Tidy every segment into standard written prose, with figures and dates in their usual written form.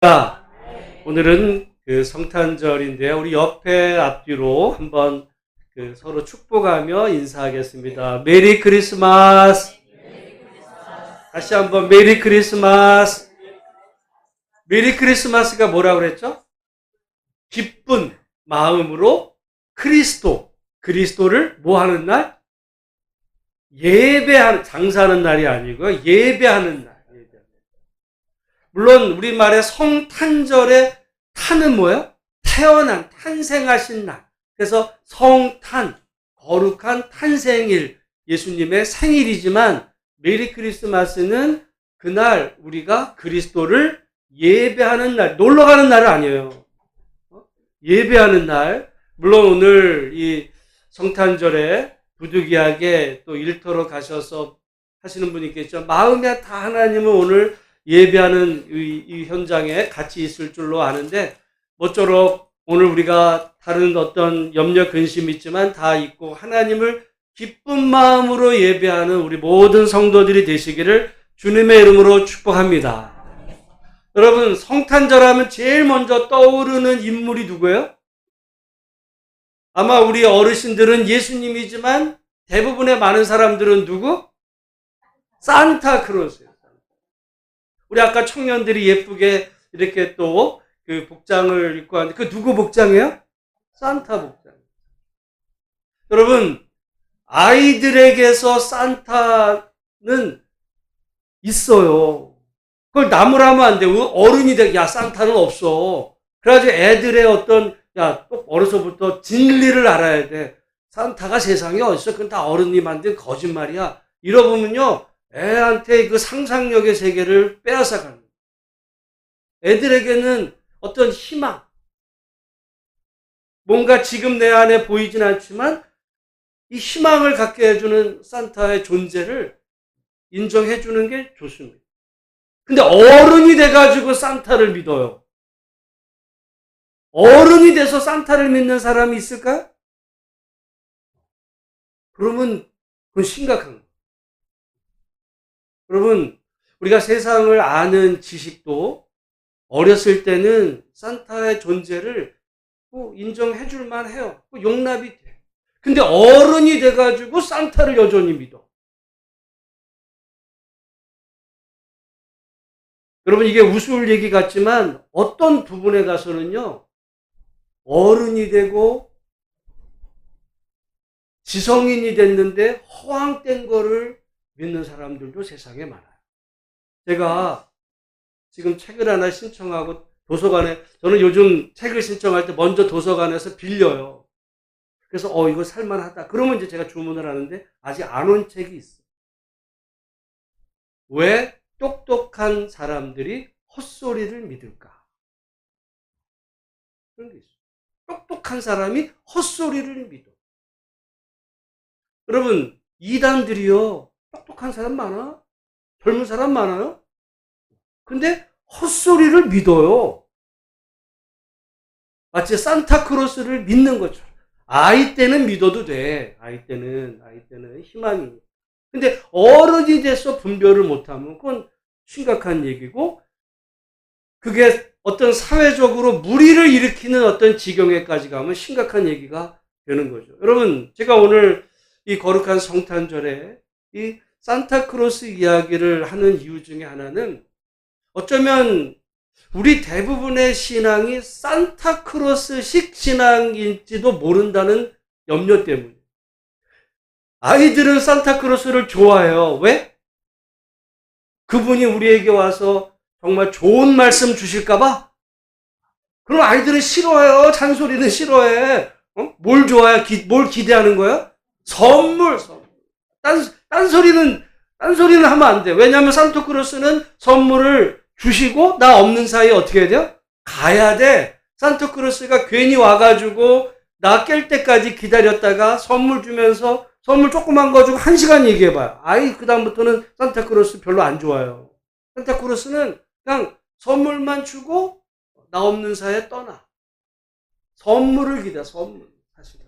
자, 오늘은 그 성탄절인데요. 우리 옆에 앞뒤로 한번 서로 축복하며 인사하겠습니다. 메리 크리스마스. 다시 한번 메리 크리스마스. 메리 크리스마스가 뭐라고 그랬죠? 기쁜 마음으로 그리스도를 뭐 하는 날? 예배하는, 장사하는 날이 아니고요. 예배하는 날. 물론 우리말의 성탄절의 탄은 뭐예요? 태어난, 탄생하신 날. 그래서 성탄, 거룩한 탄생일, 예수님의 생일이지만 메리 크리스마스는 그날 우리가 그리스도를 예배하는 날, 놀러 가는 날은 아니에요. 예배하는 날. 물론 오늘 이 성탄절에 부득이하게 또 일터로 가셔서 하시는 분이 있겠죠. 마음에 다 하나님은 오늘 예배하는 이 현장에 같이 있을 줄로 아는데 모쪼록 오늘 우리가 다른 어떤 염려 근심이 있지만 다 있고 하나님을 기쁜 마음으로 예배하는 우리 모든 성도들이 되시기를 주님의 이름으로 축복합니다. 여러분, 성탄절 하면 제일 먼저 떠오르는 인물이 누구예요? 아마 우리 어르신들은 예수님이지만 대부분의 많은 사람들은 누구? 산타크로스예요. 우리 아까 청년들이 예쁘게 이렇게 또 그 복장을 입고 하는데 그 누구 복장이에요? 산타 복장. 여러분, 아이들에게서 산타는 있어요. 그걸 나무라면 안 되고 어른이 돼. 야, 산타는 없어. 그래가지고 애들의 어떤 꼭 어려서부터 진리를 알아야 돼. 산타가 세상에 어딨어? 그건 다 어른이 만든 거짓말이야. 이러보면요, 애한테 그 상상력의 세계를 빼앗아가는 거예요. 애들에게는 어떤 희망, 뭔가 지금 내 안에 보이진 않지만 이 희망을 갖게 해주는 산타의 존재를 인정해주는 게 좋습니다. 근데 어른이 돼가지고 산타를 믿어요. 어른이 돼서 산타를 믿는 사람이 있을까요? 그러면 그건 심각한 거예요. 여러분, 우리가 세상을 아는 지식도 어렸을 때는 산타의 존재를 인정해 줄만 해요. 용납이 돼. 근데 어른이 돼가지고 산타를 여전히 믿어. 여러분, 이게 우스울 얘기 같지만 어떤 부분에 가서는요, 어른이 되고 지성인이 됐는데 허황된 거를 믿는 사람들도 세상에 많아요. 제가 지금 책을 하나 신청하고 도서관에, 저는 요즘 책을 신청할 때 먼저 도서관에서 빌려요. 그래서 이거 살만하다. 그러면 이제 제가 주문을 하는데 아직 안 온 책이 있어요. 왜 똑똑한 사람들이 헛소리를 믿을까? 그런 게 있어요. 똑똑한 사람이 헛소리를 믿어. 여러분, 이단들이요, 똑똑한 사람 많아? 젊은 사람 많아요? 근데 헛소리를 믿어요. 마치 산타크로스를 믿는 것처럼. 아이 때는 믿어도 돼. 아이 때는 희망이. 근데 어른이 돼서 분별을 못하면 그건 심각한 얘기고, 그게 어떤 사회적으로 무리를 일으키는 어떤 지경에까지 가면 심각한 얘기가 되는 거죠. 여러분, 제가 오늘 이 거룩한 성탄절에 이 산타크로스 이야기를 하는 이유 중에 하나는 어쩌면 우리 대부분의 신앙이 산타크로스식 신앙인지도 모른다는 염려 때문에. 아이들은 산타크로스를 좋아해요. 왜? 그분이 우리에게 와서 정말 좋은 말씀 주실까봐? 그럼 아이들은 싫어해요. 잔소리는 싫어해. 뭘 좋아해? 뭘 기대하는 거야? 선물. 딴소리는 하면 안 돼. 왜냐하면 산타크로스는 선물을 주시고 나 없는 사이에 어떻게 해야 돼요? 가야 돼. 산타크로스가 괜히 와가지고 나 깰 때까지 기다렸다가 선물 주면서 선물 조그만 거 주고 1시간 얘기해봐요. 그 다음부터는 산타크로스 별로 안 좋아요. 산타크로스는 그냥 선물만 주고 나 없는 사이에 떠나. 선물을 기대해, 선물. 사실은.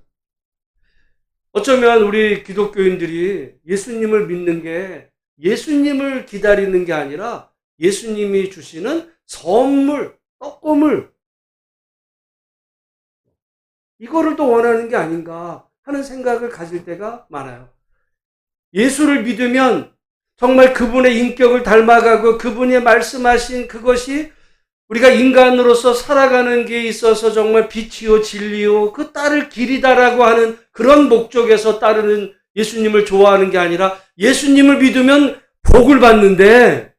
어쩌면 우리 기독교인들이 예수님을 믿는 게 예수님을 기다리는 게 아니라 예수님이 주시는 선물, 떡고물. 이거를 또 원하는 게 아닌가 하는 생각을 가질 때가 많아요. 예수를 믿으면 정말 그분의 인격을 닮아가고 그분이 말씀하신 그것이 우리가 인간으로서 살아가는 게 있어서 정말 빛이요 진리요 그 따를 길이다라고 하는 그런 목적에서 따르는 예수님을 좋아하는 게 아니라 예수님을 믿으면 복을 받는데,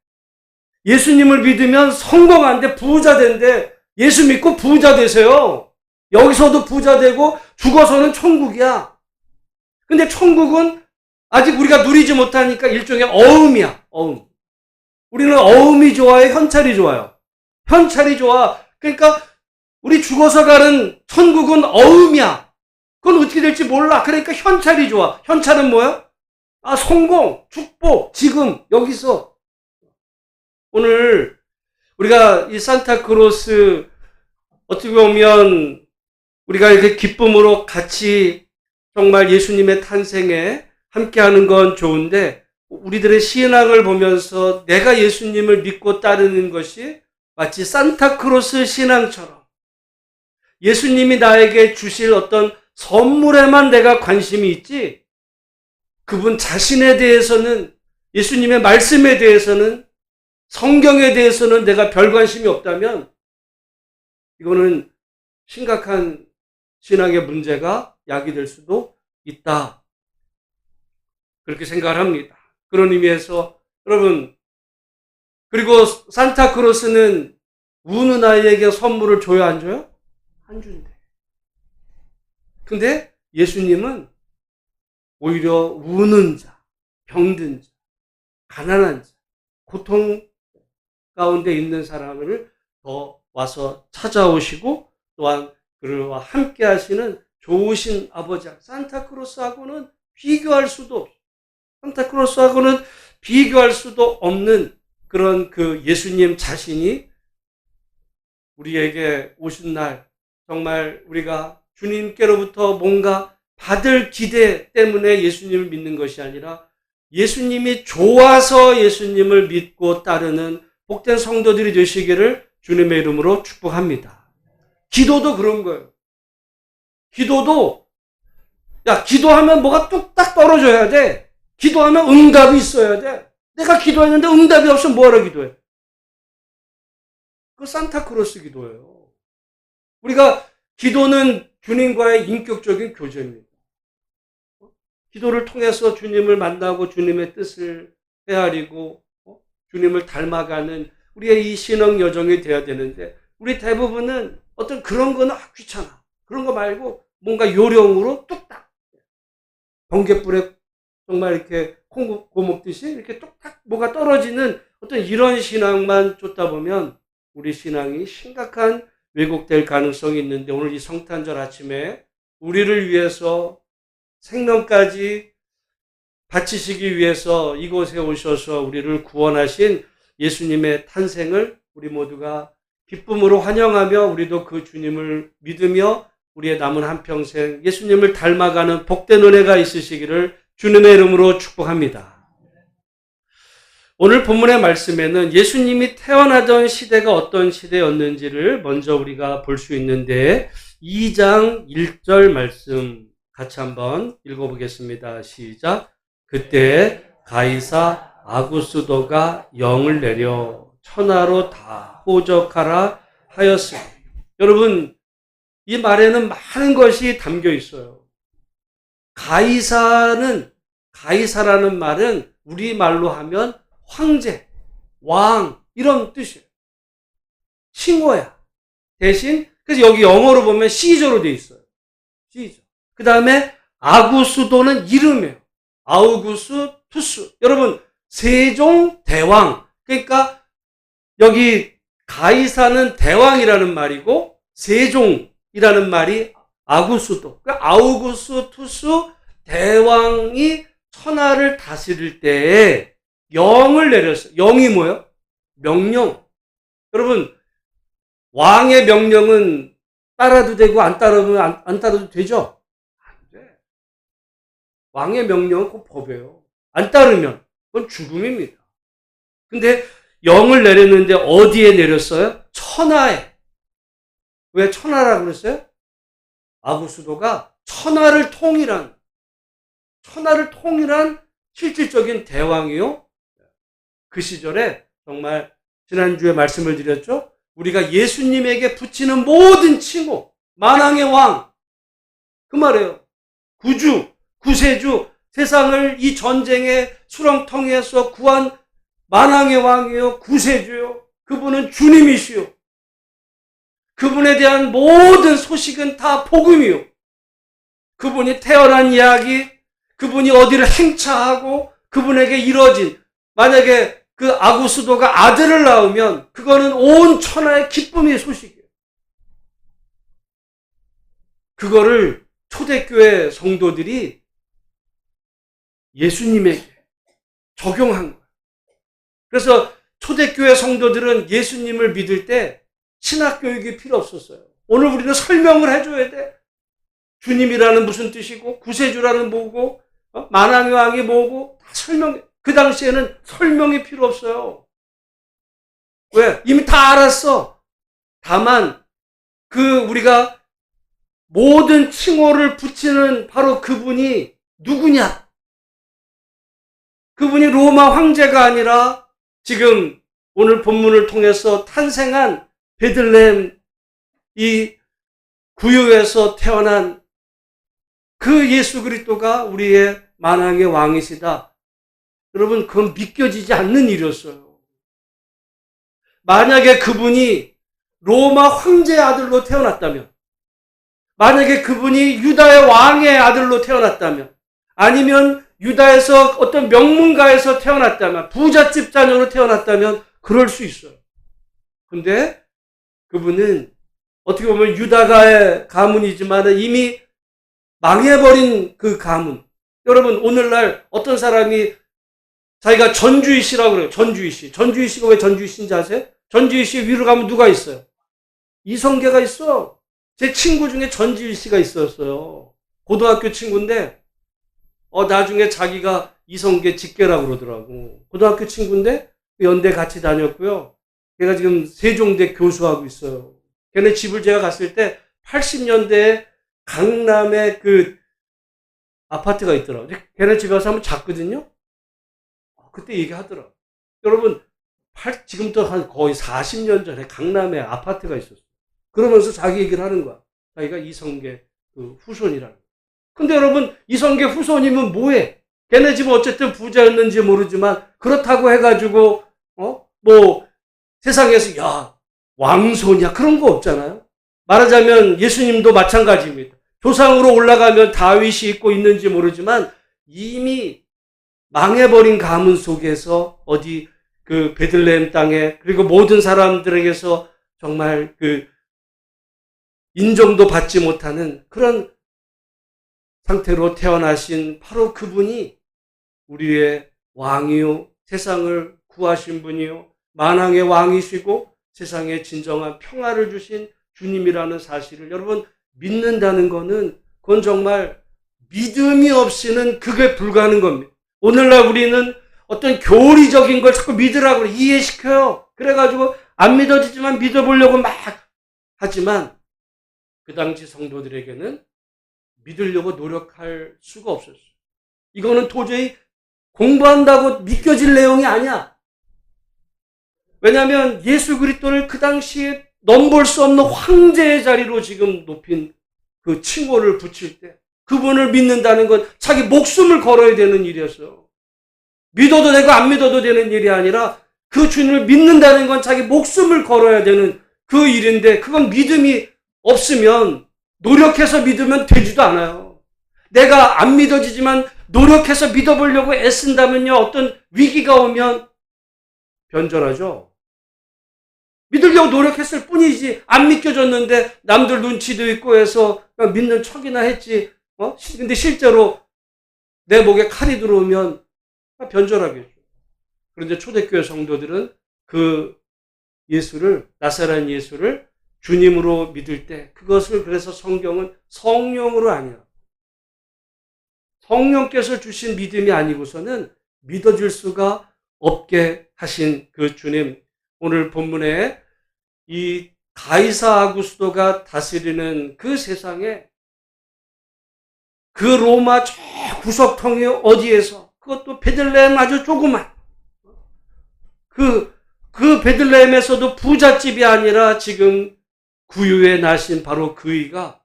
예수님을 믿으면 성공한데 부자 된대. 예수 믿고 부자 되세요. 여기서도 부자 되고 죽어서는 천국이야. 근데 천국은 아직 우리가 누리지 못하니까 일종의 어음이야. 어음. 우리는 어음이 좋아요? 현찰이 좋아요? 현찰이 좋아. 그러니까 우리 죽어서 가는 천국은 어음이야. 그건 어떻게 될지 몰라. 그러니까 현찰이 좋아. 현찰은 뭐야? 성공, 축복, 지금 여기서. 오늘 우리가 이 산타크로스 어떻게 보면 우리가 이렇게 기쁨으로 같이 정말 예수님의 탄생에 함께하는 건 좋은데, 우리들의 신앙을 보면서 내가 예수님을 믿고 따르는 것이 마치 산타크로스 신앙처럼 예수님이 나에게 주실 어떤 선물에만 내가 관심이 있지, 그분 자신에 대해서는, 예수님의 말씀에 대해서는, 성경에 대해서는 내가 별 관심이 없다면 이거는 심각한 신앙의 문제가 야기될 수도 있다. 그렇게 생각을 합니다. 그런 의미에서 여러분, 그리고 산타크로스는 우는 아이에게 선물을 줘요, 안 줘요? 안 준대. 근데 예수님은 오히려 우는 자, 병든 자, 가난한 자, 고통 가운데 있는 사람을 더 와서 찾아오시고 또한 그와 함께 하시는 좋으신 아버지, 산타크로스하고는 비교할 수도 없어요. 산타크로스하고는 비교할 수도 없는 그런 그 예수님 자신이 우리에게 오신 날, 정말 우리가 주님께로부터 뭔가 받을 기대 때문에 예수님을 믿는 것이 아니라 예수님이 좋아서 예수님을 믿고 따르는 복된 성도들이 되시기를 주님의 이름으로 축복합니다. 기도도 그런 거예요. 기도도, 기도하면 뭐가 뚝딱 떨어져야 돼. 기도하면 응답이 있어야 돼. 내가 기도했는데 응답이 없으면 뭐하러 기도해? 그 산타크로스 기도예요. 우리가 기도는 주님과의 인격적인 교제입니다. 기도를 통해서 주님을 만나고 주님의 뜻을 헤아리고 주님을 닮아가는 우리의 이 신앙 여정이 돼야 되는데, 우리 대부분은 어떤 그런 거는 귀찮아. 그런 거 말고 뭔가 요령으로 뚝딱 번갯불에 정말 이렇게 콩 고먹듯이 이렇게 뚝딱 뭐가 떨어지는 어떤 이런 신앙만 쫓다 보면 우리 신앙이 심각한 왜곡될 가능성이 있는데, 오늘 이 성탄절 아침에 우리를 위해서 생명까지 바치시기 위해서 이곳에 오셔서 우리를 구원하신 예수님의 탄생을 우리 모두가 기쁨으로 환영하며 우리도 그 주님을 믿으며 우리의 남은 한평생 예수님을 닮아가는 복된 은혜가 있으시기를 주님의 이름으로 축복합니다. 오늘 본문의 말씀에는 예수님이 태어나던 시대가 어떤 시대였는지를 먼저 우리가 볼 수 있는데, 2장 1절 말씀 같이 한번 읽어보겠습니다. 시작. 그때 가이사 아구스도가 영을 내려 천하로 다 호적하라 하였으니. 여러분, 이 말에는 많은 것이 담겨 있어요. 가이사라는 말은 우리말로 하면 황제, 왕 이런 뜻이에요. 칭호야. 대신 그래서 여기 영어로 보면 시저로 되어 있어요. 시저. 그 다음에 아구스도는 이름이에요. 아우구스투스. 여러분, 세종 대왕. 그러니까 여기 가이사는 대왕이라는 말이고 세종이라는 말이 아구스도. 그러니까 아우구스투스 대왕이 천하를 다스릴 때에 영을 내렸어요. 영이 뭐예요? 명령. 여러분, 왕의 명령은 따라도 되고 안 따라도 되죠? 안 돼. 왕의 명령은 꼭 법이에요. 안 따르면 그건 죽음입니다. 근데 영을 내렸는데 어디에 내렸어요? 천하에. 왜 천하라고 그랬어요? 아구수도가 천하를 통일한 실질적인 대왕이요. 그 시절에 정말 지난주에 말씀을 드렸죠. 우리가 예수님에게 붙이는 모든 칭호, 만왕의 왕, 그 말이에요. 구주, 구세주, 세상을 이 전쟁의 수렁텅이에서 구한 만왕의 왕이요, 구세주요. 그분은 주님이시요. 그분에 대한 모든 소식은 다 복음이요. 그분이 태어난 이야기, 그분이 어디를 행차하고 그분에게 이뤄진, 만약에 그 아구수도가 아들을 낳으면 그거는 온 천하의 기쁨의 소식이에요. 그거를 초대교회 성도들이 예수님에게 적용한 거예요. 그래서 초대교회 성도들은 예수님을 믿을 때 신학교육이 필요 없었어요. 오늘 우리는 설명을 해줘야 돼. 주님이라는 무슨 뜻이고 구세주라는 뭐고 만왕의 왕이 뭐고 다 설명해. 그 당시에는 설명이 필요 없어요. 왜? 이미 다 알았어. 다만 우리가 모든 칭호를 붙이는 바로 그분이 누구냐? 그분이 로마 황제가 아니라 지금 오늘 본문을 통해서 탄생한 베들레헴 이 구유에서 태어난 그 예수 그리스도가 우리의 만왕의 왕이시다. 여러분, 그건 믿겨지지 않는 일이었어요. 만약에 그분이 로마 황제의 아들로 태어났다면, 만약에 그분이 유다의 왕의 아들로 태어났다면, 아니면 유다에서 어떤 명문가에서 태어났다면, 부잣집 자녀로 태어났다면 그럴 수 있어요. 근데 그분은 어떻게 보면 유다가의 가문이지만 이미 망해버린 그 가문. 여러분, 오늘날 어떤 사람이 자기가 전주이시라고 그래요. 전주이시. 전주이시가 왜 전주이시인지 아세요? 전주이시 위로 가면 누가 있어요? 이성계가 있어. 제 친구 중에 전주이시가 있었어요. 고등학교 친구인데 나중에 자기가 이성계 직계라고 그러더라고. 고등학교 친구인데 연대 같이 다녔고요. 걔가 지금 세종대 교수하고 있어요. 걔네 집을 제가 갔을 때 80년대에 강남에 그 아파트가 있더라고요. 걔네 집에 가서 한번 잤거든요. 그때 얘기하더라. 여러분, 지금부터 한 거의 40년 전에 강남에 아파트가 있었어요. 그러면서 자기 얘기를 하는 거야. 자기가 이성계 그 후손이라는. 근데 여러분, 이성계 후손이면 뭐해? 걔네 집은 어쨌든 부자였는지 모르지만 그렇다고 해가지고 뭐 세상에서 야 왕손이야 그런 거 없잖아요. 말하자면 예수님도 마찬가지입니다. 조상으로 올라가면 다윗이 있고 있는지 모르지만 이미 망해버린 가문 속에서 어디 그 베들레헴 땅에 그리고 모든 사람들에게서 정말 그 인정도 받지 못하는 그런 상태로 태어나신 바로 그분이 우리의 왕이요 세상을 구하신 분이요 만왕의 왕이시고 세상에 진정한 평화를 주신 주님이라는 사실을 여러분 믿는다는 거는 그건 정말 믿음이 없이는 그게 불가능한 겁니다. 오늘날 우리는 어떤 교리적인 걸 자꾸 믿으라고 이해시켜요. 그래가지고 안 믿어지지만 믿어보려고 막 하지만 그 당시 성도들에게는 믿으려고 노력할 수가 없었어요. 이거는 도저히 공부한다고 믿겨질 내용이 아니야. 왜냐하면 예수 그리스도를 그 당시에 넘볼 수 없는 황제의 자리로 지금 높인 그 칭호를 붙일 때 그분을 믿는다는 건 자기 목숨을 걸어야 되는 일이었어요. 믿어도 되고 안 믿어도 되는 일이 아니라 그 주님을 믿는다는 건 자기 목숨을 걸어야 되는 그 일인데 그건 믿음이 없으면 노력해서 믿으면 되지도 않아요. 내가 안 믿어지지만 노력해서 믿어보려고 애쓴다면요. 어떤 위기가 오면 변절하죠. 믿으려고 노력했을 뿐이지 안 믿겨졌는데 남들 눈치도 있고 해서 그냥 믿는 척이나 했지. 근데 실제로 내 목에 칼이 들어오면 변절하겠죠. 그런데 초대교회 성도들은 그 예수를 나사렛 예수를 주님으로 믿을 때 그것을 그래서 성경은 성령으로 아니야. 성령께서 주신 믿음이 아니고서는 믿어질 수가 없게 하신 그 주님. 오늘 본문에 이 가이사 아구스도가 다스리는 그 세상에 그 로마 저 구석통이 어디에서, 그것도 베들레헴 아주 조그만 그 베들레헴에서도 부잣집이 아니라 지금 구유에 나신 바로 그이가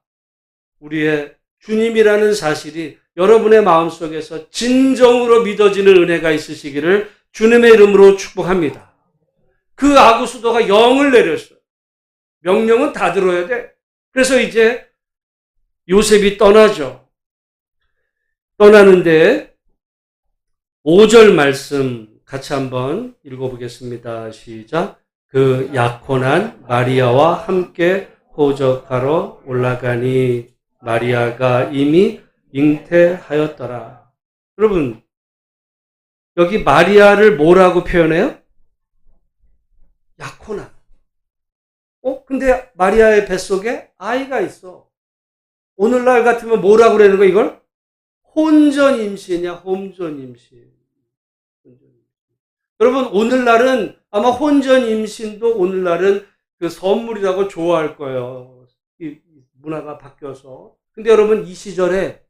우리의 주님이라는 사실이 여러분의 마음속에서 진정으로 믿어지는 은혜가 있으시기를 주님의 이름으로 축복합니다. 그 아구수도가 영을 내렸어요. 명령은 다 들어야 돼. 그래서 이제 요셉이 떠나죠. 떠나는데 5절 말씀 같이 한번 읽어보겠습니다. 시작. 그 약혼한 마리아와 함께 호적하러 올라가니 마리아가 이미 잉태하였더라. 여러분, 여기 마리아를 뭐라고 표현해요? 약혼한. 근데 마리아의 뱃속에 아이가 있어. 오늘날 같으면 뭐라고 그러는 거야, 이걸? 혼전 임신이야, 혼전 임신. 여러분, 오늘날은 아마 혼전 임신도 오늘날은 그 선물이라고 좋아할 거예요. 이 문화가 바뀌어서. 근데 여러분, 이 시절에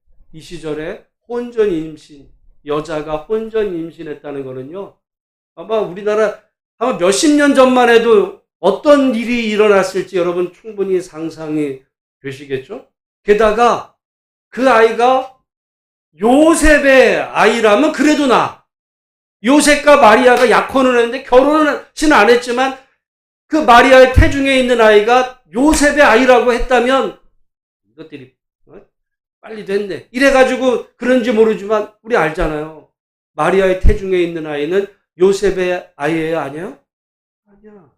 혼전 임신, 여자가 혼전 임신했다는 거는요, 아마 우리나라 아마 몇십 년 전만 해도 어떤 일이 일어났을지 여러분 충분히 상상이 되시겠죠? 게다가 그 아이가 요셉의 아이라면 그래도 요셉과 마리아가 약혼을 했는데 결혼은 안 했지만 그 마리아의 태중에 있는 아이가 요셉의 아이라고 했다면 이것들이 빨리 됐네. 이래가지고 그런지 모르지만 우리 알잖아요. 마리아의 태중에 있는 아이는 요셉의 아이예요? 아니에요? 아니야.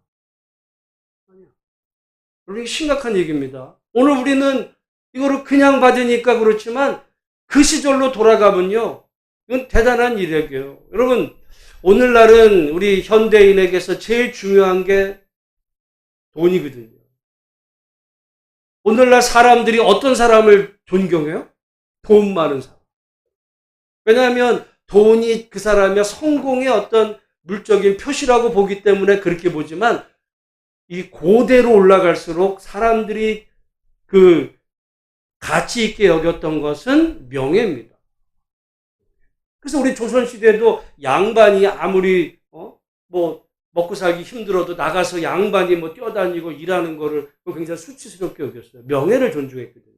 이게 심각한 얘기입니다. 오늘 우리는 이거를 그냥 받으니까 그렇지만 그 시절로 돌아가면요, 이건 대단한 일이에요. 여러분, 오늘날은 우리 현대인에게서 제일 중요한 게 돈이거든요. 오늘날 사람들이 어떤 사람을 존경해요? 돈 많은 사람. 왜냐하면 돈이 그 사람의 성공의 어떤 물적인 표시라고 보기 때문에 그렇게 보지만 이 고대로 올라갈수록 사람들이 그 가치 있게 여겼던 것은 명예입니다. 그래서 우리 조선시대도 양반이 아무리 뭐 먹고 살기 힘들어도 나가서 양반이 뭐 뛰어다니고 일하는 거를 굉장히 수치스럽게 여겼어요. 명예를 존중했거든요.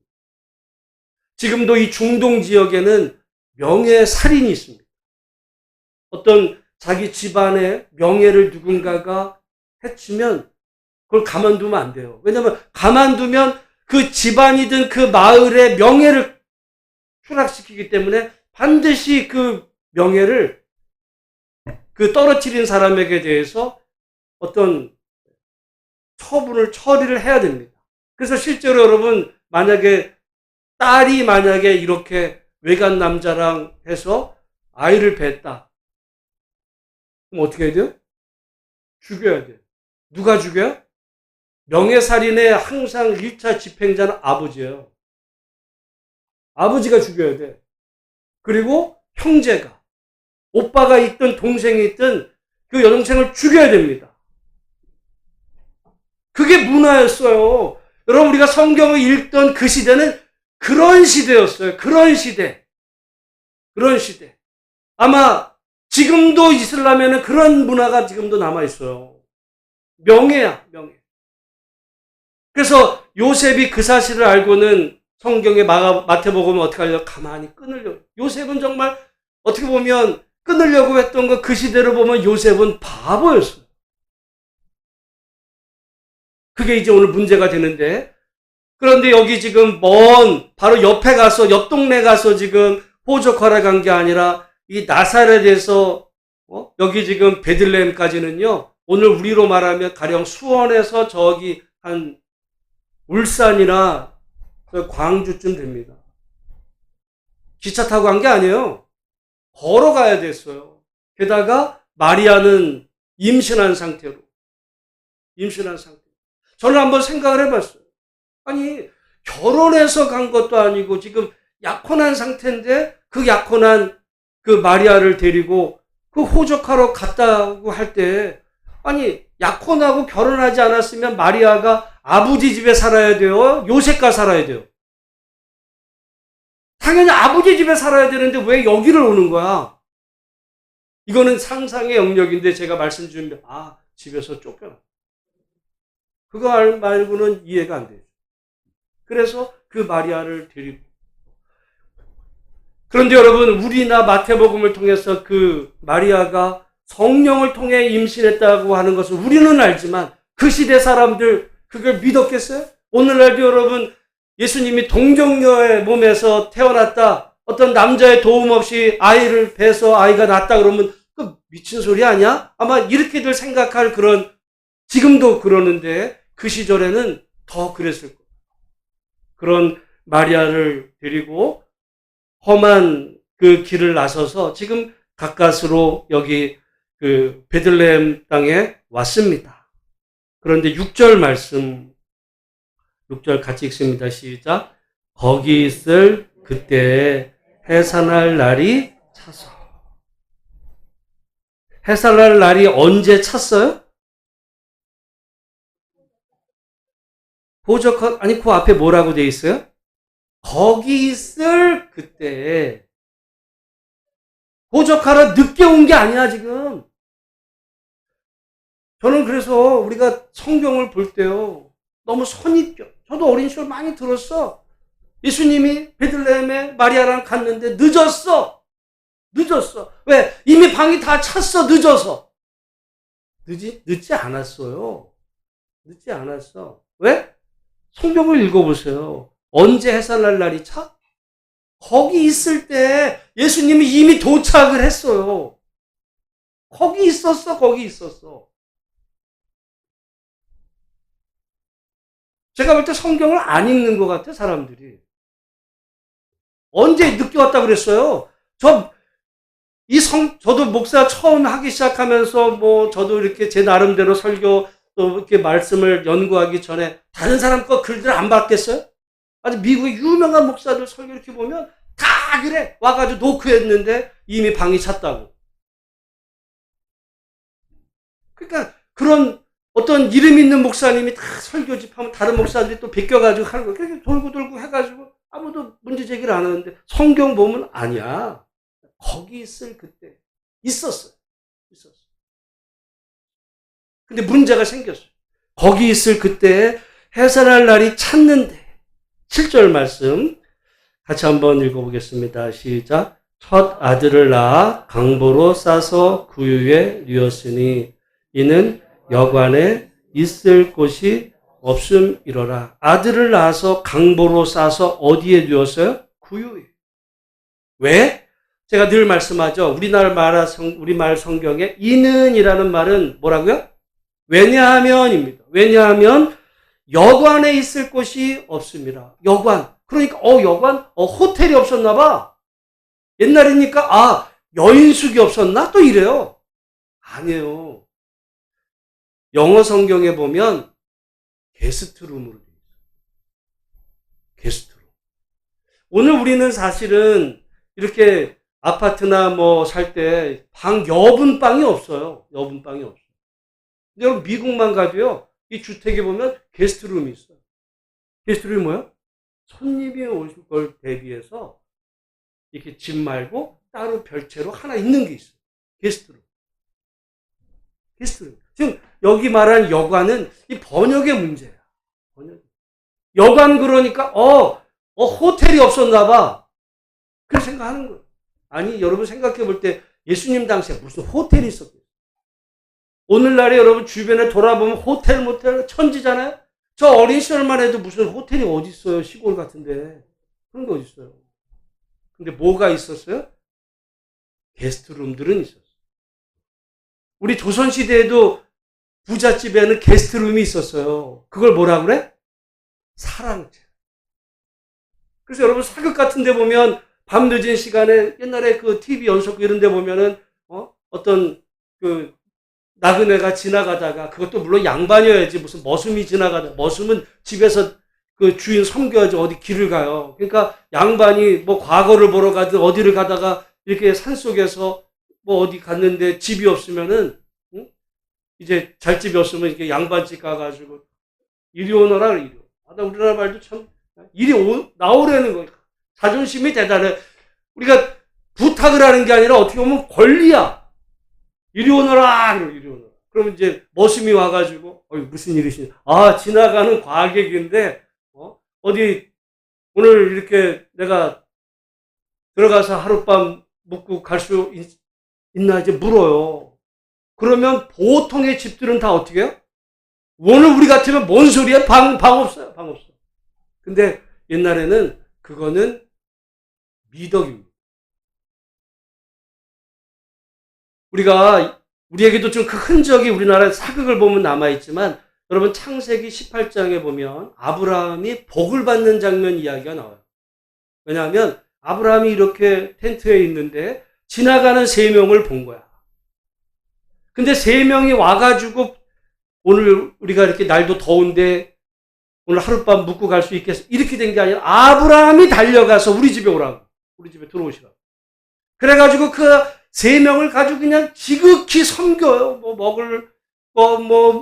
지금도 이 중동 지역에는 명예살인이 있습니다. 어떤 자기 집안의 명예를 누군가가 해치면 그걸 가만두면 안 돼요. 왜냐하면 가만두면 그 집안이든 그 마을의 명예를 추락시키기 때문에 반드시 그 명예를 그 떨어뜨린 사람에게 대해서 어떤 처리를 해야 됩니다. 그래서 실제로 여러분, 딸이 만약에 이렇게 외간 남자랑 해서 아이를 뱄다. 그럼 어떻게 해야 돼요? 죽여야 돼요. 누가 죽여요? 명예살인의 항상 1차 집행자는 아버지예요. 아버지가 죽여야 돼. 그리고 형제가, 오빠가 있든 동생이 있든 그 여동생을 죽여야 됩니다. 그게 문화였어요. 여러분, 우리가 성경을 읽던 그 시대는 그런 시대였어요. 그런 시대. 아마 지금도 이슬람에는 그런 문화가 지금도 남아있어요. 명예야, 명예. 그래서 요셉이 그 사실을 알고는 성경의 마태복음은 어떻게 하려고? 가만히 끊으려고. 요셉은 정말 어떻게 보면 끊으려고 했던 거, 그 시대로 보면 요셉은 바보였어요. 그게 이제 오늘 문제가 되는데, 그런데 여기 지금 바로 옆 동네 가서 지금 호적하러 간 게 아니라 이 나사렛에서 여기 지금 베들레헴까지는요, 오늘 우리로 말하면 가령 수원에서 저기 한 울산이나 광주쯤 됩니다. 기차 타고 간 게 아니에요. 걸어가야 됐어요. 게다가 마리아는 임신한 상태로. 저는 한번 생각을 해봤어요. 아니, 결혼해서 간 것도 아니고 지금 약혼한 상태인데 그 약혼한 그 마리아를 데리고 그 호적하러 갔다고 할 때, 아니, 약혼하고 결혼하지 않았으면 마리아가 아버지 집에 살아야 돼요? 요셉과 살아야 돼요? 당연히 아버지 집에 살아야 되는데 왜 여기를 오는 거야? 이거는 상상의 영역인데 제가 말씀드리면 집에서 쫓겨나. 그거 말고는 이해가 안 되죠. 그래서 그 마리아를 데리고. 그런데 여러분, 우리나 마태복음을 통해서 그 마리아가 성령을 통해 임신했다고 하는 것을 우리는 알지만 그 시대 사람들 그걸 믿었겠어요? 오늘날도 여러분, 예수님이 동정녀의 몸에서 태어났다, 어떤 남자의 도움 없이 아이를 배서 아이가 낳았다 그러면 그 미친 소리 아니야? 아마 이렇게들 생각할 그런, 지금도 그러는데 그 시절에는 더 그랬을 거예요. 그런 마리아를 데리고 험한 그 길을 나서서 지금 가까스로 여기 그 베들레헴 땅에 왔습니다. 그런데 6절 말씀, 6절 같이 읽습니다. 시작. 거기 있을 그때에 해산할 날이 차서. 해산할 날이 언제 찼어요? 아니, 그 앞에 뭐라고 돼 있어요? 거기 있을 그때에. 보적하러 늦게 온 게 아니야, 지금. 저는 그래서 우리가 성경을 볼 때요, 너무 선입견. 저도 어린 시절 많이 들었어. 예수님이 베들레헴에 마리아랑 갔는데 늦었어. 왜? 이미 방이 다 찼어, 늦어서. 늦지 않았어요. 늦지 않았어. 왜? 성경을 읽어보세요. 언제 해산할 날이 차? 거기 있을 때 예수님이 이미 도착을 했어요. 거기 있었어. 제가 볼 때 성경을 안 읽는 것 같아, 사람들이. 언제 늦게 왔다 그랬어요? 저도 목사 처음 하기 시작하면서 저도 이렇게 제 나름대로 설교 또 이렇게 말씀을 연구하기 전에 다른 사람 거 글들 안 봤겠어요? 아주 미국의 유명한 목사들 설교 이렇게 보면 다 그래. 와가지고 노크했는데 이미 방이 찼다고. 그러니까 그런 어떤 이름 있는 목사님이 다 설교집하면 다른 목사들이 또 베껴가지고 하는 거예요. 그렇게 돌고 해가지고 아무도 문제 제기를 안 하는데 성경 보면 아니야. 거기 있을 그때 있었어요. 근데 문제가 생겼어요. 거기 있을 그때에 해산할 날이 찼는데 7절 말씀 같이 한번 읽어보겠습니다. 시작. 첫 아들을 낳아 강보로 싸서 구유에 뉘었으니 이는 여관에 있을 곳이 없음이로라. 아들을 낳아서 강보로 싸서 어디에 뉘었어요? 구유에. 왜? 제가 늘 말씀하죠. 우리말 성경에 이는이라는 말은 뭐라고요? 왜냐하면입니다. 왜냐하면 여관에 있을 곳이 없습니다. 여관. 그러니까 여관? 호텔이 없었나 봐. 옛날이니까 여인숙이 없었나? 또 이래요. 아니에요. 영어 성경에 보면 게스트룸으로 되어 있어요. 게스트룸. 오늘 우리는 사실은 이렇게 아파트나 살 때 여분 방이 없어요. 여분 방이 없어요. 근데 여러분 미국만 가도요, 이 주택에 보면 게스트룸이 있어요. 게스트룸이 뭐야? 손님이 오실 걸 대비해서 이렇게 집 말고 따로 별채로 하나 있는 게 있어요. 게스트룸. 지금 여기 말한 여관은 이 번역의 문제야. 여관 그러니까 호텔이 없었나 봐. 그렇게 생각하는 거예요. 아니, 여러분 생각해 볼 때 예수님 당시에 무슨 호텔이 있었겠어요? 오늘날에 여러분 주변에 돌아보면 호텔, 모텔 천지잖아요? 저 어린 시절만 해도 무슨 호텔이 어디 있어요? 시골 같은데. 그런 게 어디 있어요? 근데 뭐가 있었어요? 게스트룸들은 있었어요. 우리 조선시대에도 부잣집에는 게스트룸이 있었어요. 그걸 뭐라 그래? 사랑채. 그래서 여러분 사극 같은 데 보면 밤늦은 시간에 옛날에 그 TV 연속 이런 데 보면은 어떤 그 나그네가 지나가다가, 그것도 물론 양반이어야지 무슨 머슴이 지나가다, 머슴은 집에서 그 주인 섬겨야지 어디 길을 가요. 그러니까 양반이 과거를 보러 가든 어디를 가다가 이렇게 산속에서 어디 갔는데 집이 없으면은 이제 잘 집이 없으면 이렇게 양반집 가가지고 이리 오너라 이리. 나 우리나라 말도 참 나오라는 거. 자존심이 대단해. 우리가 부탁을 하는 게 아니라 어떻게 보면 권리야. 이리 오너라 이리 오너라. 그러면 이제 머슴이 와가지고 무슨 일이시냐? 지나가는 과객인데 어디 오늘 이렇게 내가 들어가서 하룻밤 묵고 갈 수 있나 이제 물어요. 그러면 보통의 집들은 다 어떻게 해요? 오늘 우리 같으면 뭔 소리야? 방 없어요. 방 없어. 근데 옛날에는 그거는 미덕입니다. 우리에게도 좀 그 흔적이 우리나라 사극을 보면 남아있지만, 여러분 창세기 18장에 보면 아브라함이 복을 받는 장면 이야기가 나와요. 왜냐하면 아브라함이 이렇게 텐트에 있는데 지나가는 3명을 본 거야. 근데 3명이 와가지고 오늘 우리가 이렇게 날도 더운데 오늘 하룻밤 묵고 갈 수 있겠어? 이렇게 된 게 아니라 아브라함이 달려가서 우리 집에 오라고. 우리 집에 들어오시라고. 그래가지고 그 3명을 가지고 그냥 지극히 섬겨요. 먹을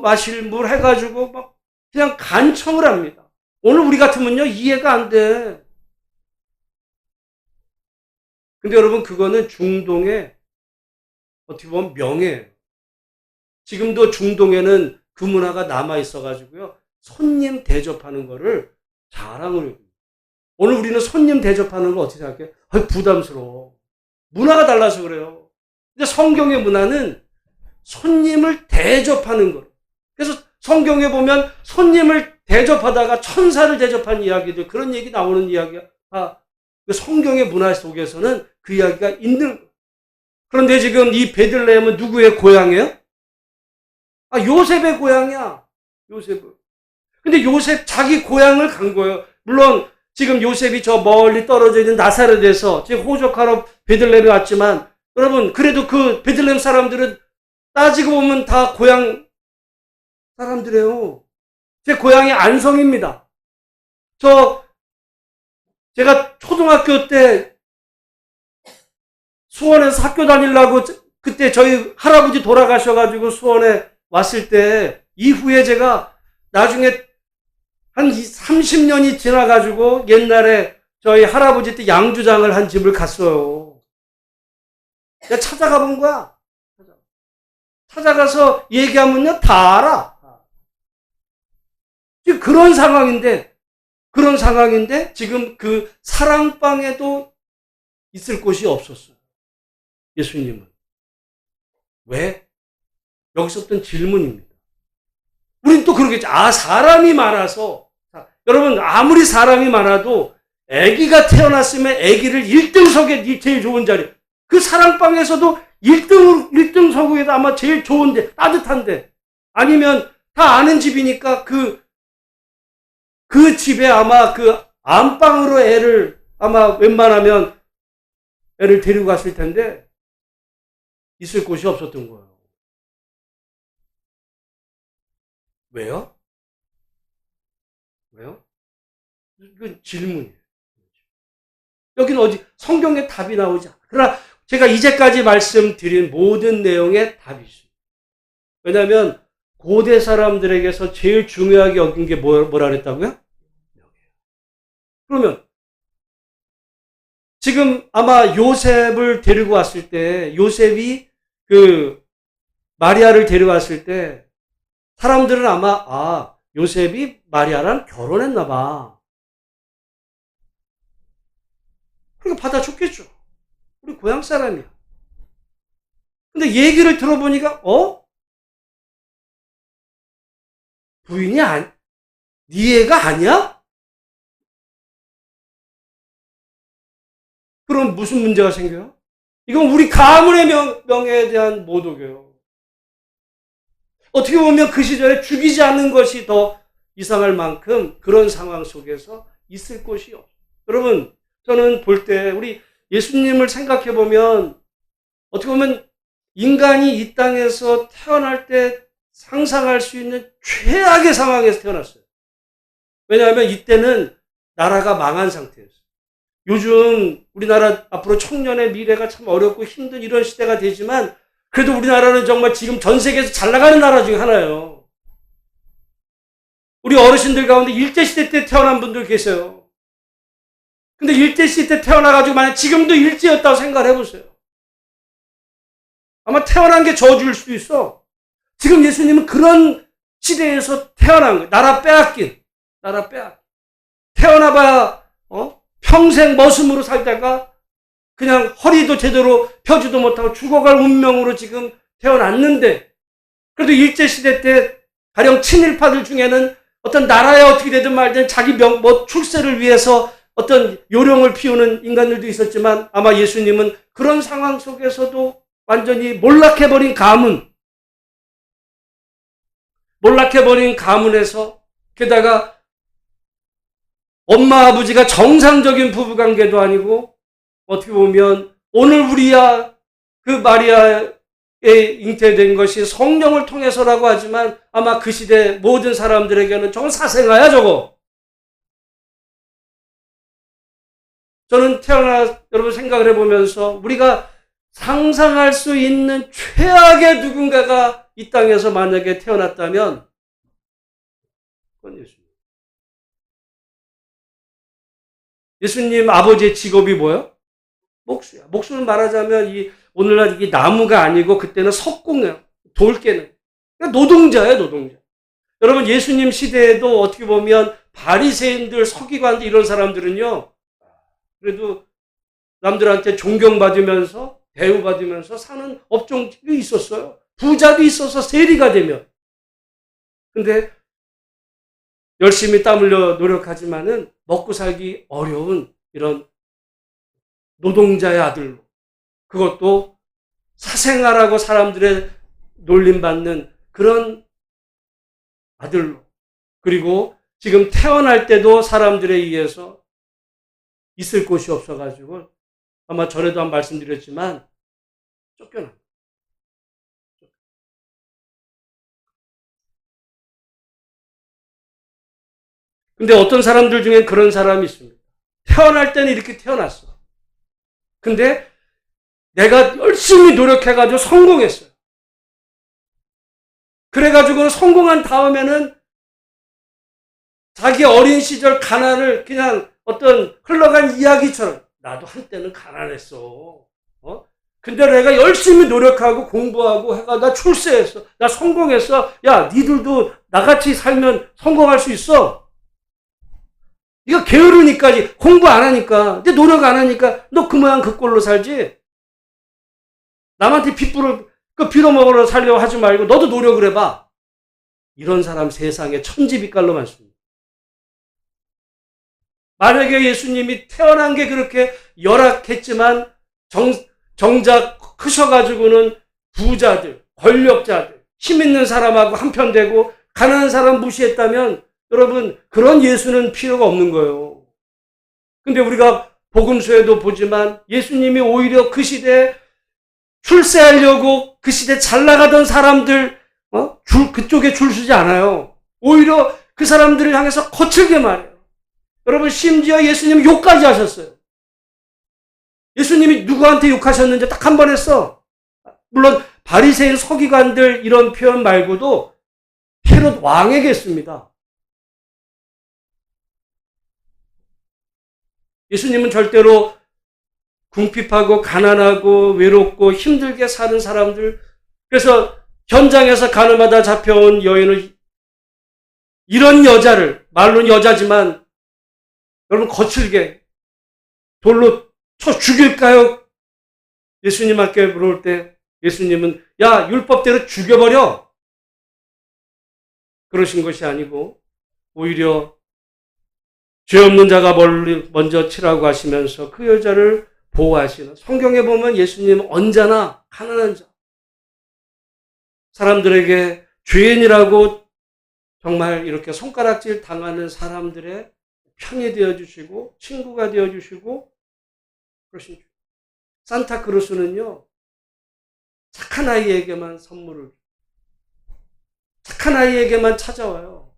마실 물 해가지고 막 그냥 간청을 합니다. 오늘 우리 같으면요, 이해가 안 돼. 근데 여러분, 그거는 중동의 어떻게 보면 명예예요. 지금도 중동에는 그 문화가 남아있어가지고요, 손님 대접하는 거를 자랑을 해요. 오늘 우리는 손님 대접하는 거 어떻게 생각해? 부담스러워. 문화가 달라서 그래요. 근데 성경의 문화는 손님을 대접하는 거. 그래서 성경에 보면 손님을 대접하다가 천사를 대접한 이야기들, 그런 얘기 나오는 이야기가 다 성경의 문화 속에서는 그 이야기가 있는 거예요. 그런데 지금 이 베들레헴은 누구의 고향이에요? 요셉의 고향이야. 요셉은. 근데 요셉 자기 고향을 간 거예요. 물론 지금 요셉이 저 멀리 떨어져 있는 나사렛에서 지금 호적하러 베들레헴에 왔지만, 여러분 그래도 그 베들레헴 사람들은 따지고 보면 다 고향 사람들이에요. 제 고향이 안성입니다. 제가 초등학교 때 수원에서 학교 다니려고 그때 저희 할아버지 돌아가셔가지고 수원에 왔을 때 이후에 제가 나중에 한 30년이 지나가지고 옛날에 저희 할아버지 때 양주장을 한 집을 갔어요. 내가 찾아가 본 거야. 찾아가서 얘기하면요, 다 알아. 지금 그런 상황인데 지금 그 사랑방에도 있을 곳이 없었어요. 예수님은. 왜? 여기서부터는 질문입니다. 우린 또 그러겠죠. 사람이 많아서. 여러분, 아무리 사람이 많아도 아기가 태어났으면 아기를 1등석에 제일 좋은 자리. 그 사랑방에서도 1등석에도 아마 제일 좋은데, 따뜻한데. 아니면 다 아는 집이니까 그 집에 아마 그 안방으로 애를 아마 웬만하면 애를 데리고 갔을 텐데, 있을 곳이 없었던 거예요. 왜요? 이건 질문이에요. 여기는 어디 성경에 답이 나오지 않아요. 그러나 제가 이제까지 말씀드린 모든 내용에 답이 있습니다. 왜냐하면 고대 사람들에게서 제일 중요하게 여긴 게 뭐라 그랬다고요? 그러면 지금 아마 요셉을 데리고 왔을 때, 요셉이 그 마리아를 데려왔을 때 사람들은 아마 요셉이 마리아랑 결혼했나 봐. 그러니까 받아줬겠죠. 우리 고향 사람이야. 근데 얘기를 들어보니까 부인이 네 애가 아니야? 그럼 무슨 문제가 생겨요? 이건 우리 가문의 명예에 대한 모독이에요. 어떻게 보면 그 시절에 죽이지 않는 것이 더 이상할 만큼 그런 상황 속에서 있을 곳이 없어요. 여러분, 저는 볼 때 우리 예수님을 생각해 보면 어떻게 보면 인간이 이 땅에서 태어날 때 상상할 수 있는 최악의 상황에서 태어났어요. 왜냐하면 이때는 나라가 망한 상태였어요. 요즘 우리나라 앞으로 청년의 미래가 참 어렵고 힘든 이런 시대가 되지만 그래도 우리나라는 정말 지금 전 세계에서 잘 나가는 나라 중에 하나예요. 우리 어르신들 가운데 일제시대 때 태어난 분들 계세요. 근데 일제시대 때 태어나가지고 만약 지금도 일제였다고 생각을 해보세요. 아마 태어난 게 저주일 수도 있어. 지금 예수님은 그런 시대에서 태어난 거예요. 나라 빼앗긴. 태어나봐야 평생 머슴으로 살다가 그냥 허리도 제대로 펴지도 못하고 죽어갈 운명으로 지금 태어났는데, 그래도 일제시대 때 가령 친일파들 중에는 어떤 나라에 어떻게 되든 말든 자기 출세를 위해서 어떤 요령을 피우는 인간들도 있었지만, 아마 예수님은 그런 상황 속에서도 완전히 몰락해버린 가문에서, 게다가 엄마 아버지가 정상적인 부부관계도 아니고, 어떻게 보면 오늘 우리야 그 마리아에 잉태된 것이 성령을 통해서라고 하지만 아마 그 시대 모든 사람들에게는 저건 사생아야 저거. 저는 여러분 생각을 해보면서 우리가 상상할 수 있는 최악의 누군가가 이 땅에서 만약에 태어났다면 그건 예수님. 예수님 아버지의 직업이 뭐예요? 목수야. 목수는 말하자면 오늘날 이 나무가 아니고 그때는 석궁이에요. 돌 깨는. 그러니까 노동자예요, 노동자. 여러분 예수님 시대에도 어떻게 보면 바리새인들, 서기관들 이런 사람들은요, 그래도 남들한테 존경받으면서 대우받으면서 사는 업종이 있었어요. 부자도 있어서 세리가 되면. 근데 열심히 땀 흘려 노력하지만은 먹고 살기 어려운 이런 노동자의 아들로, 그것도 사생아라고 사람들의 놀림받는 그런 아들로, 그리고 지금 태어날 때도 사람들에 의해서 있을 곳이 없어가지고 아마 전에도 한 말씀드렸지만 쫓겨납니다. 근데 어떤 사람들 중에 그런 사람이 있습니다. 태어날 때는 이렇게 태어났어. 근데 내가 열심히 노력해가지고 성공했어요. 그래가지고 성공한 다음에는 자기 어린 시절 가난을 그냥 어떤 흘러간 이야기처럼, 나도 한때는 가난했어. 근데 내가 열심히 노력하고 공부하고 해가 나 출세했어. 나 성공했어. 야, 니들도 나같이 살면 성공할 수 있어. 네가 게으르니까, 공부 안 하니까, 네 노력 안 하니까 너 그 모양 그 꼴로 살지. 남한테 빌어먹으러 살려고 하지 말고 너도 노력을 해봐. 이런 사람 세상에 천지빛깔로 많습니다. 만약에 예수님이 태어난 게 그렇게 열악했지만 정작 크셔가지고는 부자들, 권력자들, 힘 있는 사람하고 한편 되고 가난한 사람 무시했다면 여러분 그런 예수는 필요가 없는 거예요. 근데 우리가 복음서에도 보지만 예수님이 오히려 그 시대에 출세하려고 그 시대 잘 나가던 사람들 그쪽에 줄 서지 않아요. 오히려 그 사람들을 향해서 거칠게 말해요. 여러분 심지어 예수님 욕까지 하셨어요. 예수님이 누구한테 욕하셨는지 딱 한 번 했어. 물론 바리새인 서기관들 이런 표현 말고도 헤롯 왕에게 했습니다. 예수님은 절대로 궁핍하고 가난하고 외롭고 힘들게 사는 사람들, 그래서 현장에서 가늠하다 잡혀온 여인을, 이런 여자를, 말로는 여자지만 여러분 거칠게 돌로 쳐 죽일까요? 예수님 앞에 물어볼 때 예수님은 야 율법대로 죽여버려, 그러신 것이 아니고 오히려 죄 없는 자가 먼저 치라고 하시면서 그 여자를 보호하시는, 성경에 보면 예수님은 언제나 가난한 자, 사람들에게 죄인이라고 정말 이렇게 손가락질 당하는 사람들의 편이 되어주시고 친구가 되어주시고 그러신 주. 산타크로스는요 착한 아이에게만 선물을, 착한 아이에게만 찾아와요.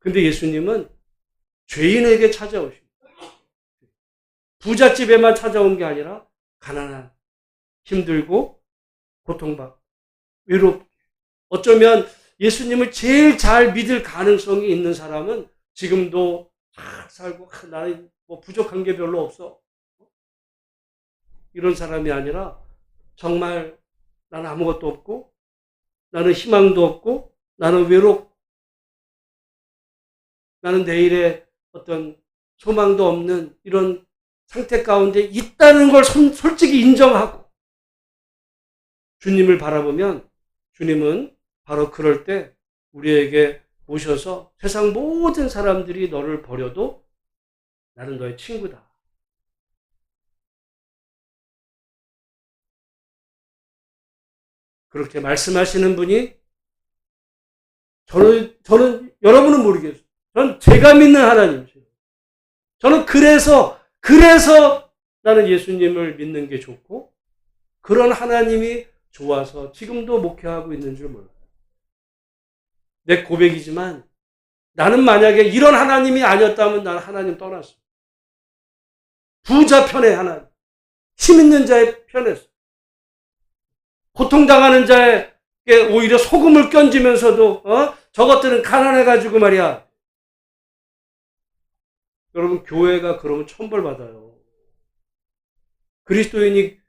근데 예수님은 죄인에게 찾아오십니다. 부잣집에만 찾아온 게 아니라 가난한, 힘들고 고통받고 외롭게. 어쩌면 예수님을 제일 잘 믿을 가능성이 있는 사람은 지금도 잘 살고 나는 뭐 부족한 게 별로 없어. 이런 사람이 아니라 정말 나는 아무것도 없고 나는 희망도 없고 나는 외롭고 나는 내일의 어떤 소망도 없는 이런 상태 가운데 있다는 걸 솔직히 인정하고 주님을 바라보면 주님은 바로 그럴 때 우리에게 오셔서 세상 모든 사람들이 너를 버려도 나는 너의 친구다. 그렇게 말씀하시는 분이 저는 여러분은 모르겠어요. 저는 제가 믿는 하나님이세요. 저는 그래서 나는 예수님을 믿는 게 좋고 그런 하나님이 좋아서 지금도 목회하고 있는 줄 몰라요. 내 고백이지만 나는 만약에 이런 하나님이 아니었다면 나는 하나님 떠났어. 부자 편의 하나님, 힘 있는 자의 편에서 고통당하는 자에게 오히려 소금을 껴주면서도 저것들은 가난해가지고 말이야. 여러분 교회가 그러면 천벌받아요. 그리스도인이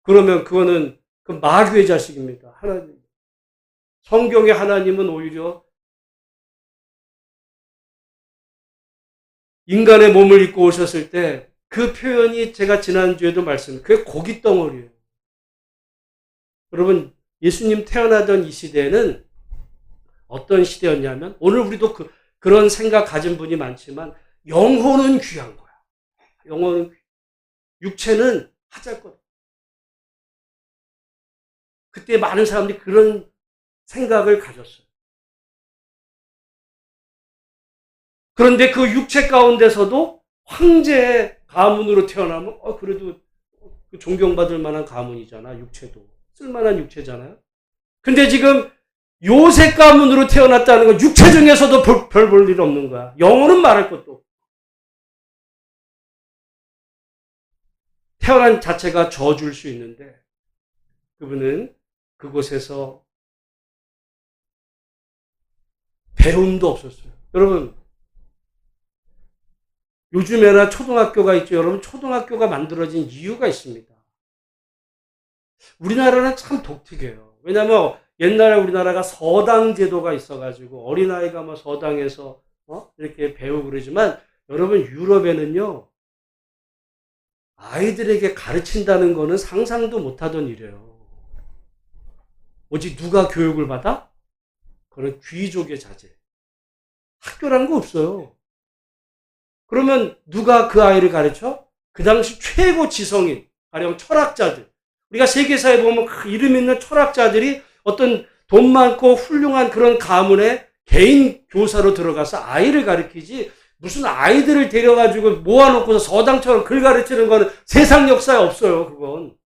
그러면 그거는 그 마귀의 자식입니다. 하나님. 성경의 하나님은 오히려 인간의 몸을 입고 오셨을 때 그 표현이 제가 지난주에도 그게 고깃덩어리예요. 여러분 예수님 태어나던 이 시대는 어떤 시대였냐면 오늘 우리도 그런 생각 가진 분이 많지만 영혼은 귀한 거야. 영혼은 육체는 하잘것. 그때 많은 사람들이 그런 생각을 가졌어요. 그런데 그 육체 가운데서도 황제의 가문으로 태어나면 그래도 존경받을 만한 가문이잖아. 육체도. 쓸만한 육체잖아요. 근데 지금 요셉 가문으로 태어났다는 건 육체 중에서도 별 볼 일 없는 거야. 영혼은 말할 것도 없고. 태어난 자체가 저주일 수 있는데 그분은 그곳에서 배움도 없었어요. 여러분 요즘에나 초등학교가 있죠. 여러분 초등학교가 만들어진 이유가 있습니다. 우리나라는 참 독특해요. 왜냐하면 옛날에 우리나라가 서당 제도가 있어가지고 어린아이가 뭐 서당에서 이렇게 배우고 그러지만 여러분 유럽에는요 아이들에게 가르친다는 거는 상상도 못하던 일이에요. 오직 누가 교육을 받아? 그건 귀족의 자제. 학교라는 거 없어요. 그러면 누가 그 아이를 가르쳐? 그 당시 최고 지성인, 가령 철학자들. 우리가 세계사에 보면 이름 있는 철학자들이 어떤 돈 많고 훌륭한 그런 가문에 개인 교사로 들어가서 아이를 가르치지 무슨 아이들을 데려가지고 모아놓고서 서당처럼 글 가르치는 거는 세상 역사에 없어요. 그건.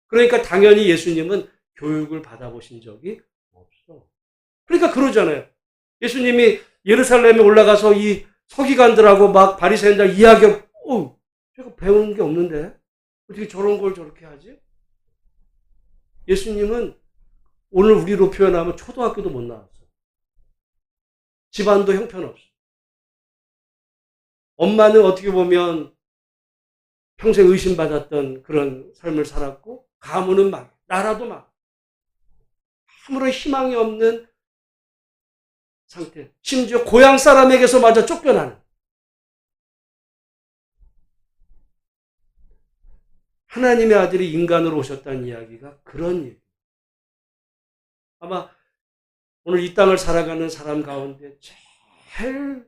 그러니까 당연히 예수님은 교육을 받아보신 적이 없어. 그러니까 그러잖아요. 예수님이 예루살렘에 올라가서 이 서기관들하고 막 바리새인들 이야기하고 제가 배운 게 없는데 어떻게 저런 걸 저렇게 하지? 예수님은 오늘 우리로 표현하면 초등학교도 못 나왔어. 집안도 형편없어. 엄마는 어떻게 보면 평생 의심받았던 그런 삶을 살았고 가문은 막 나라도 막 아무런 희망이 없는 상태. 심지어 고향 사람에게서마저 쫓겨나는. 하나님의 아들이 인간으로 오셨다는 이야기가 그런 얘기. 아마 오늘 이 땅을 살아가는 사람 가운데 제일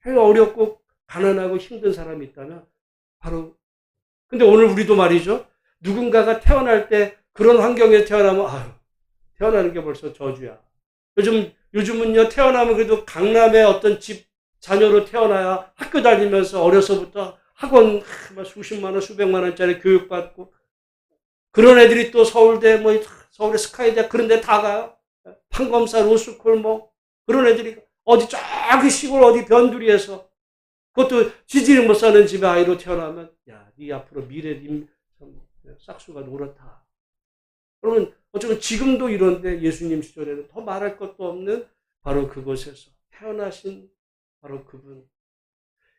어렵고 가난하고 힘든 사람이 있다면 바로 근데 오늘 우리도 말이죠. 누군가가 태어날 때 그런 환경에 태어나면 태어나는 게 벌써 저주야. 요즘은요 태어나면 그래도 강남의 어떤 집 자녀로 태어나야 학교 다니면서 어려서부터 학원 수십만 원, 수백만 원짜리 교육받고 그런 애들이 또 서울대 서울의 스카이대 그런 데 다 가요. 판검사, 로스쿨 그런 애들이 어디 저기 시골 어디 변두리에서 그것도 지지를 못 사는 집에 아이로 태어나면 야, 네 앞으로 미래 싹수가 노랗다. 그러면 어쩌면 지금도 이런데 예수님 시절에는 더 말할 것도 없는 바로 그곳에서 태어나신 바로 그분.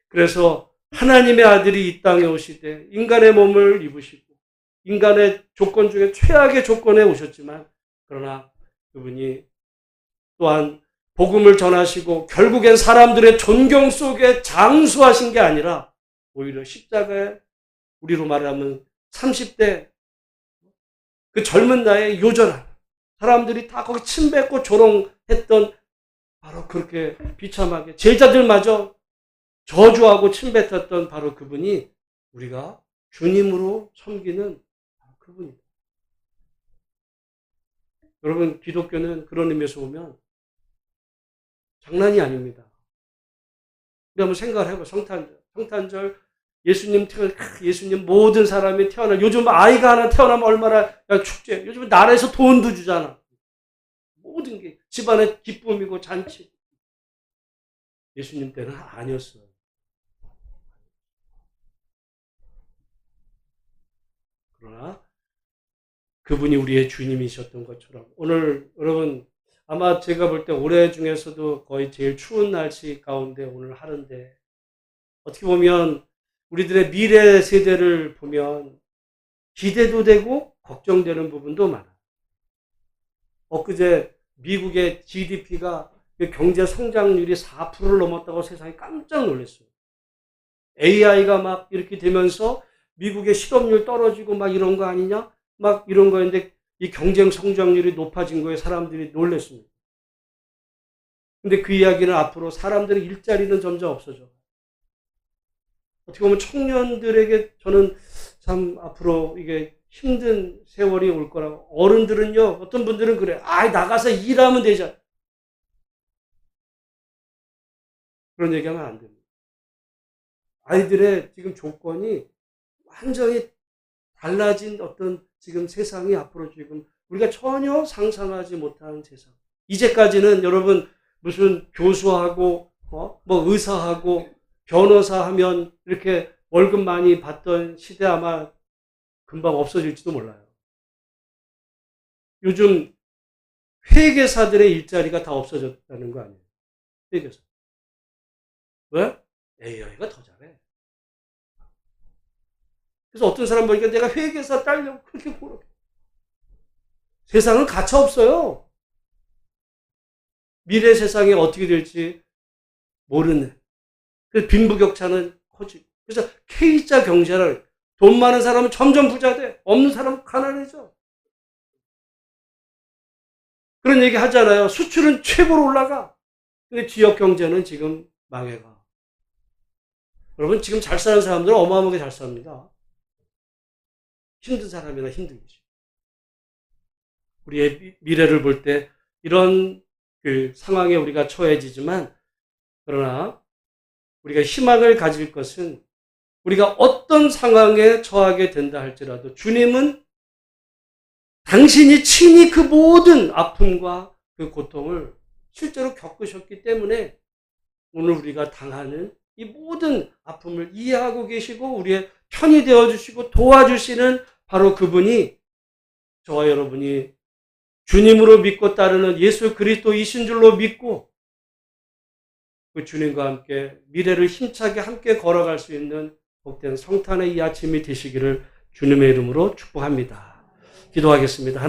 그래서 하나님의 아들이 이 땅에 오시되 인간의 몸을 입으시고 인간의 조건 중에 최악의 조건에 오셨지만 그러나 그분이 또한 복음을 전하시고 결국엔 사람들의 존경 속에 장수하신 게 아니라 오히려 십자가에 우리로 말하면 30대 그 젊은 나이에 요절한 사람들이 다 거기 침뱉고 조롱했던 바로 그렇게 비참하게 제자들마저 저주하고 침뱉었던 바로 그분이 우리가 주님으로 섬기는 그분입니다. 여러분 기독교는 그런 의미에서 보면 장난이 아닙니다. 우리 한번 생각을 해봐요. 성탄절 예수님 모든 사람이 태어나 요즘 아이가 하나 태어나면 얼마나 축제. 요즘 나라에서 돈도 주잖아. 모든 게 집안의 기쁨이고 잔치. 예수님 때는 아니었어요. 그러나 그분이 우리의 주님이셨던 것처럼 오늘 여러분 아마 제가 볼 때 올해 중에서도 거의 제일 추운 날씨 가운데 오늘 하루인데 어떻게 보면 우리들의 미래 세대를 보면 기대도 되고 걱정되는 부분도 많아요. 엊그제 미국의 GDP가 경제 성장률이 4%를 넘었다고 세상이 깜짝 놀랐어요. AI가 막 이렇게 되면서 미국의 실업률 떨어지고 막 이런 거 아니냐? 막 이런 거였는데 이 경쟁 성장률이 높아진 거에 사람들이 놀랐습니다. 근데 그 이야기는 앞으로 사람들의 일자리는 점점 없어져. 어떻게 보면 청년들에게 저는 참 앞으로 이게 힘든 세월이 올 거라고. 어른들은요, 어떤 분들은 그래. 나가서 일하면 되잖아. 그런 얘기하면 안 됩니다. 아이들의 지금 조건이 완전히 달라진 어떤 지금 세상이 앞으로 지금 우리가 전혀 상상하지 못한 세상. 이제까지는 여러분 무슨 교수하고 뭐 의사하고 변호사 하면 이렇게 월급 많이 받던 시대 아마 금방 없어질지도 몰라요. 요즘 회계사들의 일자리가 다 없어졌다는 거 아니에요? 회계사. 왜? AI가 더 잘해. 그래서 어떤 사람 보니까 내가 회계사 딸려고 그렇게 고르게. 세상은 가차 없어요. 미래 세상이 어떻게 될지 모르는. 그래서 빈부격차는 커지고. 그래서 K자 경제를 돈 많은 사람은 점점 부자 돼. 없는 사람은 가난해져. 그런 얘기 하잖아요. 수출은 최고로 올라가. 근데 지역 경제는 지금 망해가. 여러분 지금 잘 사는 사람들은 어마어마하게 잘 삽니다. 힘든 사람이나 힘들겠죠. 우리의 미래를 볼 때 이런 그 상황에 우리가 처해지지만 그러나 우리가 희망을 가질 것은 우리가 어떤 상황에 처하게 된다 할지라도 주님은 당신이 친히 그 모든 아픔과 그 고통을 실제로 겪으셨기 때문에 오늘 우리가 당하는 이 모든 아픔을 이해하고 계시고 우리의 편이 되어주시고 도와주시는 바로 그분이 저와 여러분이 주님으로 믿고 따르는 예수 그리스도이신 줄로 믿고 그 주님과 함께 미래를 힘차게 함께 걸어갈 수 있는 복된 성탄의 이 아침이 되시기를 주님의 이름으로 축복합니다. 기도하겠습니다.